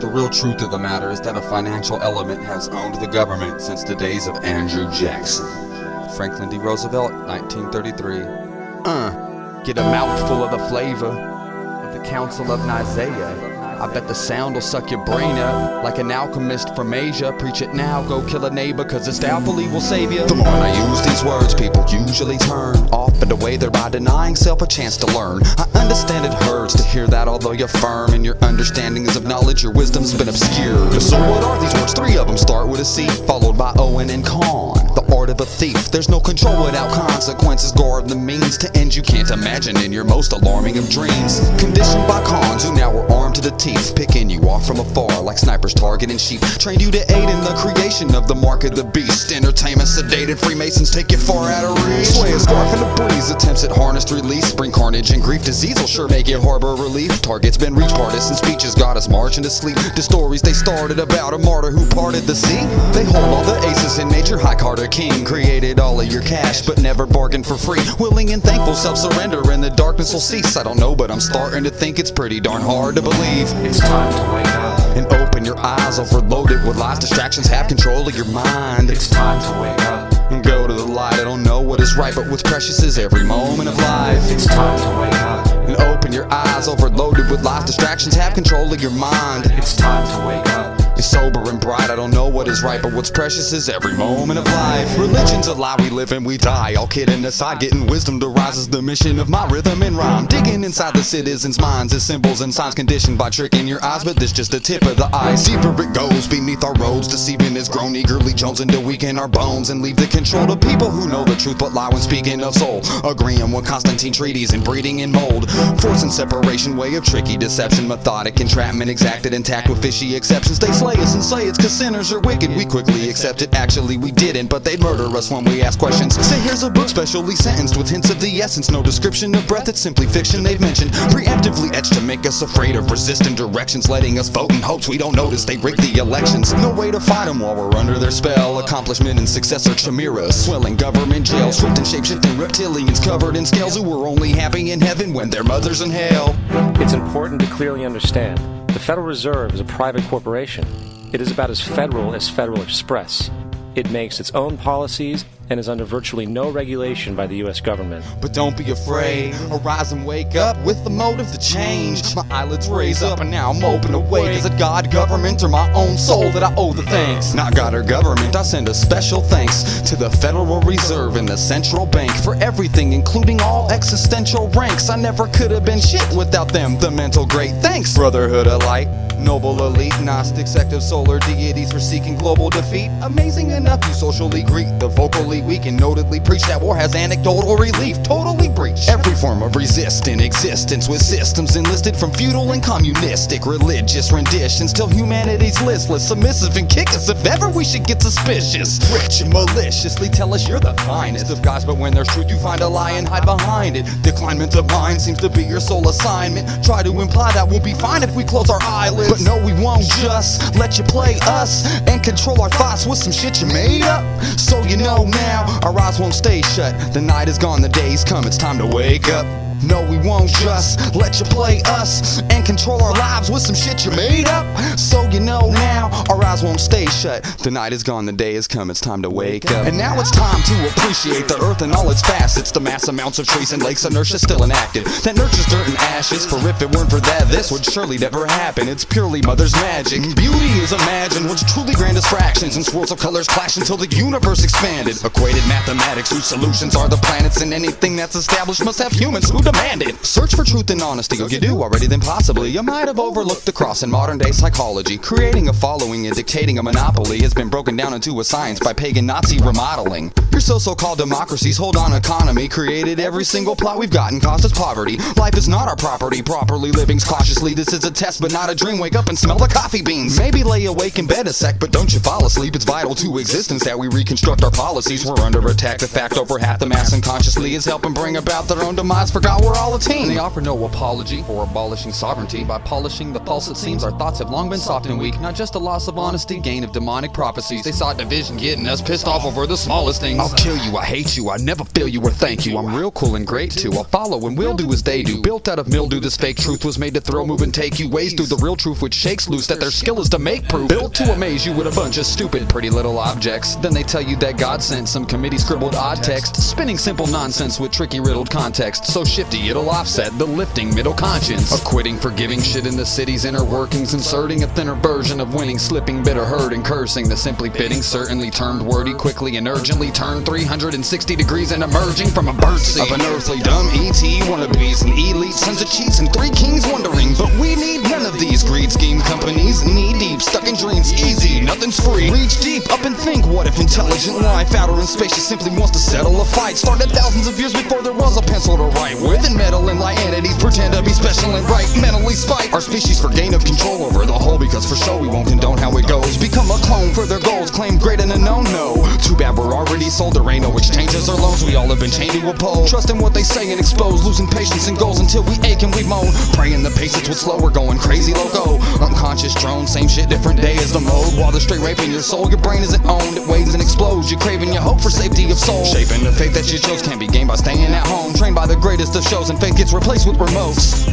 The real truth of the matter is that a financial element has owned the government since the days of Andrew Jackson. Franklin D. Roosevelt, 1933. Get a mouthful of the flavor of the Council of Nicaea. I bet the sound will suck your brain up like an alchemist from Asia. Preach it now, go kill a neighbor, cause this doubtfully will save you. The more I use these words, people usually turn off and away, thereby denying self a chance to learn. I understand it hurts to hear that, although you're firm in your understandings of knowledge, your wisdom's been obscured. So what are these words? 3 of them start with a C, followed by Owen and Con. The art of a thief, there's no control without consequences. Guard the means to end you can't imagine in your most alarming of dreams. Conditioned by cons who now are armed to the teeth, picking you off from afar like snipers targeting sheep. Trained you to aid in the creation of the mark of the beast. Entertainment sedated Freemasons take you far out of reach. Sway a scarf in the breeze, attempts at harnessed release. Bring carnage and grief, disease will sure make you harbor relief. Targets been reached, partisan speeches got us marching to sleep. The stories they started about a martyr who parted the sea. They hold all the aces in nature, High Carter King. Created all of your cash, but never bargained for free. Willing and thankful, self-surrender, and the darkness will cease. I don't know, but I'm starting to think it's pretty darn hard to believe. It's time to wake up and open your eyes, overloaded with lies. Distractions have control of your mind. It's time to wake up and go to the light. I don't know what is right, but what's precious is every moment of life. It's time to wake up and open your eyes, overloaded with lies. Distractions have control of your mind. It's time to wake up. You're sober and bright, I don't know what is right, but what's precious is every moment of life. Religion's a lie, we live and we die. All kidding aside, getting wisdom to rise is the mission of my rhythm and rhyme. Digging inside the citizens' minds as symbols and signs conditioned by tricking your eyes, but this just the tip of the ice. Deeper it goes beneath our roads, deceiving is grown, eagerly jonesing to weaken our bones and leave the control to people who know the truth but lie when speaking of soul. Agreeing with Constantine treaties and breeding in mold. Forcing separation, way of tricky deception, methodic entrapment, exacted intact with fishy exceptions. They slay us and say it's cause sinners are wicked. We quickly accept it, actually we didn't, but they'd murder us when we ask questions. Say here's a book specially sentenced with hints of the essence. No description of breath, it's simply fiction they've mentioned. Preemptively etched to make us afraid of resistant directions, letting us vote in hopes we don't notice they rig the elections. No way to fight them while we're under their spell. Accomplishment and success are chimeras, swelling government jails. Swift and shape-shifting reptilians covered in scales who were only happy in heaven when their mother's in hell. It's important to clearly understand the Federal Reserve is a private corporation. It is about as Federal Express. It makes its own policies and is under virtually no regulation by the U.S. government. But don't be afraid, arise and wake up with the motive to change. My eyelids raise up and now I'm open awake. Is it God, government, or my own soul that I owe the thanks? Not God or government, I send a special thanks to the Federal Reserve and the Central Bank for everything, including all existential ranks. I never could have been shit without them, the mental great thanks. Brotherhood of light, noble elite, Gnostic sect of solar deities for seeking global defeat. Amazing enough you socially greet the vocally weak and notedly preach that war has anecdotal relief. Totally breach every form of resistant existence with systems enlisted from feudal and communistic religious renditions till humanity's listless, submissive and kick us if ever we should get suspicious. Rich and maliciously tell us you're the finest of guys, but when there's truth you find a lie and hide behind it. Declinement of mind seems to be your sole assignment. Try to imply that we'll be fine if we close our eyelids, but no, we won't just let you play us and control our thoughts with some shit you made up. So you know now, our eyes won't stay shut. The night is gone, the day's come, it's time to wake up. No, we won't just let you play us and control our lives with some shit you made up. So you know now, our eyes won't stay shut. The night is gone, the day has come, it's time to wake up. And now it's time to appreciate the earth and all its facets. The mass amounts of trees and lakes, inertia still inactive that nurtures dirt and ashes. For if it weren't for that, this would surely never happen. It's purely mother's magic. Beauty is imagined, what's truly grandest fractions, and swirls of colors clash until the universe expanded. Equated mathematics whose solutions are the planets, and anything that's established must have humans who demand it. Search for truth and honesty, or you do already, then possibly you might have overlooked the cross in modern day psychology. Creating a following and dictating a monopoly has been broken down into a science by pagan Nazi remodeling. Your so-called democracies hold on economy, created every single plot we've gotten, caused us poverty. Life is not our property, properly living's cautiously. This is a test but not a dream, wake up and smell the coffee beans. Maybe lay awake in bed a sec, but don't you fall asleep. It's vital to existence that we reconstruct our policies. We're under attack, the fact over half the mass unconsciously is helping bring about their own demise. Forgot we're all a team. They offer no apology for abolishing sovereignty. By polishing the pulse it seems our thoughts have long been soft and weak. Not just a loss of honesty, gain of demonic prophecies. They sought division, getting us pissed off over the smallest things. I'll I'll kill you, I hate you, I never feel you or thank you. I'm real cool and great too, I'll follow and we'll do as they do. Built out of mildew, this fake truth was made to throw, move and take you ways through the real truth, which shakes loose that their skill is to make proof. Built to amaze you with a bunch of stupid pretty little objects. Then they tell you that God sent some committee scribbled odd text, spinning simple nonsense with tricky riddled context. So shifty it'll offset the lifting middle conscience, acquitting forgiving shit in the city's inner workings, inserting a thinner version of winning, slipping bitter hurt and cursing. The simply fitting certainly turned wordy quickly and urgently turned 360 degrees and emerging from a burnt sea of an earthly dumb ET wannabes and elite sons of cheats and three kings wondering. But we need none of these greed scheme companies, knee deep stuck in dreams, easy, nothing's free. Reach deep up and think, what if intelligent life outer and spacious simply wants to settle a fight started thousands of years before there was a pencil to write with, and metal and light entities pretend to be special and bright, mentally spite our species for gain of control over the whole, because for show we won't condone how it goes. Become a clone for their goals, claim great and unknown. No, too bad we're already sold, there ain't no exchanges or loans. We all have been chained to a pole, trust in what they say and expose, losing patience and goals until we ache and we moan, praying the pace it's what's slow, we're going crazy loco. Unconscious drone, same shit, different day is the mode. While they're straight raping your soul, your brain isn't owned, it waves and explodes. You're craving your hope for safety of soul, shaping the faith that you chose can't be gained by staying at home. Trained by the greatest of shows and faith gets replaced with remotes.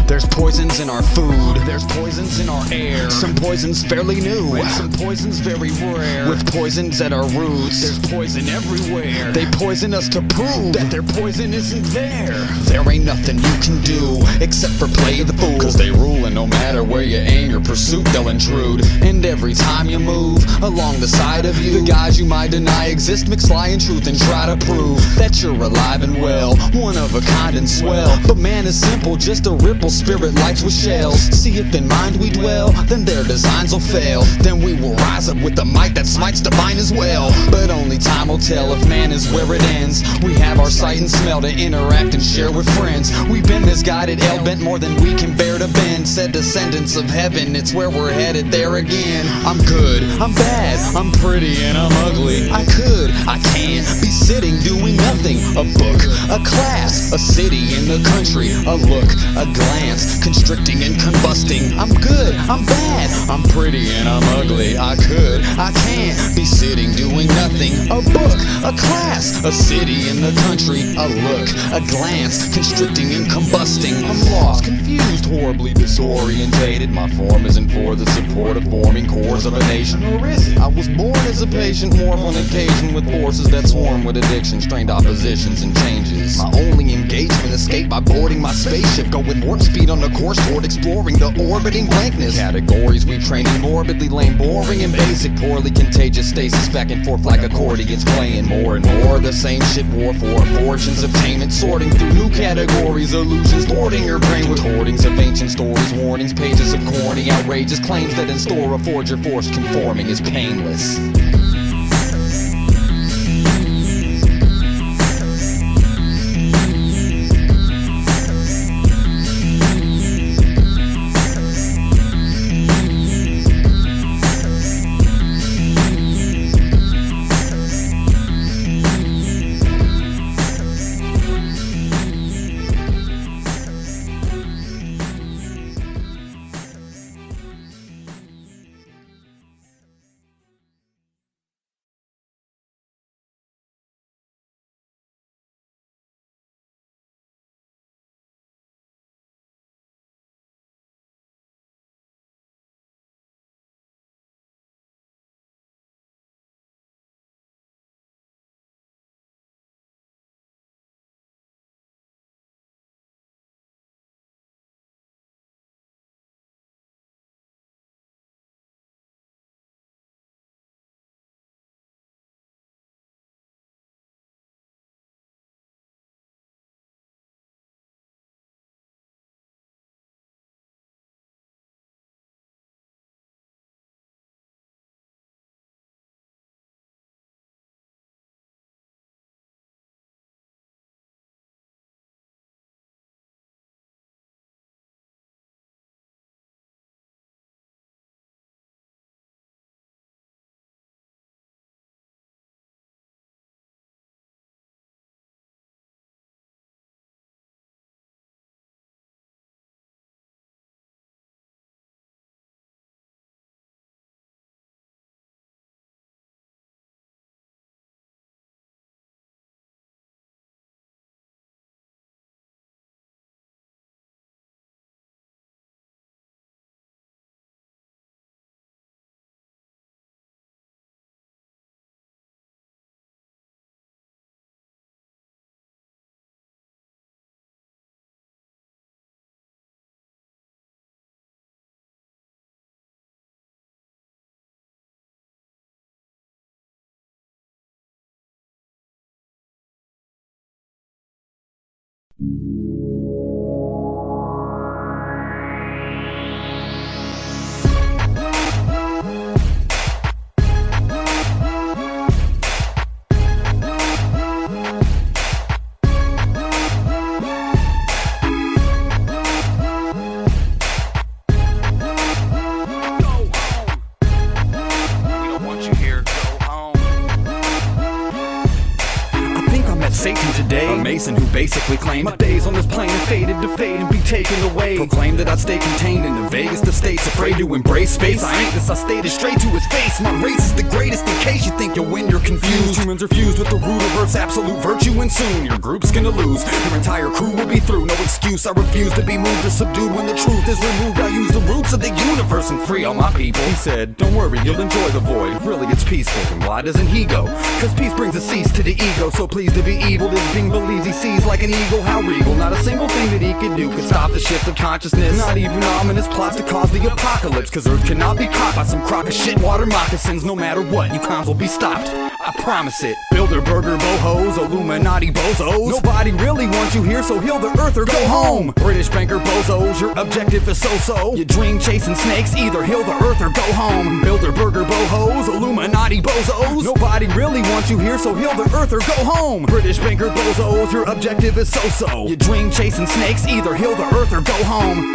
There's poisons in our food, there's poisons in our air, some poisons fairly new, and some poisons very rare. With poisons at our roots, there's poison everywhere. They poison us to prove that their poison isn't there. There ain't nothing you can do except for play the fool, cause they rule, and no matter where you aim your pursuit they'll intrude. And every time you move along the side of you, the guys you might deny exist mix lie and truth and try to prove that you're alive and well, one of a kind and swell. But man is simple, just a ripple, spirit lights with shells. See if in mind we dwell, then their designs will fail. Then we will rise up with the might that smites divine as well. But only time will tell if man is where it ends. We have our sight and smell to interact and share with friends. We've been misguided, hell-bent more than we can bear to bend. Said descendants of heaven, it's where we're headed there again. I'm good, I'm bad, I'm pretty and I'm ugly. I could, I can't be sitting doing nothing. A book, a class, a city in the country, a look, a glance, constricting and combusting. I'm good, I'm bad, I'm pretty and I'm ugly. I could, I can't be sitting doing nothing. A book, a class, a city in the country, a look, a glance, constricting and combusting. I'm lost, confused, horribly disorientated. My form isn't for the support of forming cores of a nation, or is it? I was born as a patient, morph on occasion with forces that swarm with addiction, strained oppositions and changes. My only engagement, escape by boarding my spaceship, go with warp speed on the course toward exploring the orbiting blankness. Categories we train in morbidly lame, boring and basic, poorly contagious stasis, back and forth like accordions, playing more and more the same shit, war for fortunes obtainment, sorting through new categories, illusions, thwarting your brain with hoardings of ancient stories, warnings, pages of corny, outrageous claims that in store a forger forced conforming is painless. Satan today, a Mason who basically claimed my days on this plane are fated to fade and be taken away. Proclaimed that I'd stay contained in the vaguest of states, afraid to embrace space. I ain't this, I stated straight to his face. My race is the greatest in case you think you'll win, you're confused. Humans are fused with the root of Earth's absolute virtue, and soon your group's gonna lose. Your entire crew will be through, no excuse. I refuse to be moved or subdued when the truth is removed. I use the roots of the universe and free all my people. He said, don't worry, you'll enjoy the void. Really, it's peaceful, and why doesn't he go? Cause peace brings a cease to the ego, so pleased to be evil. This being believes he sees like an eagle, how regal. Not a single thing that he could do could stop the shift of consciousness. Not even ominous plots to cause the apocalypse. Cause Earth cannot be caught by some crock of shit water moccasins. No matter what, you clowns will be stopped, I promise it. Bilderberger bohos, Illuminati bozos. Nobody really wants you here, so heal the earth or go home. British banker bozos, your objective is so-so. You dream chasing snakes, either heal the earth or go home. Bilderberger bohos, Illuminati bozos. Nobody really wants you here, so heal the earth or go home. British banker bozos, your objective is so-so. You dream chasing snakes, either heal the earth or go home.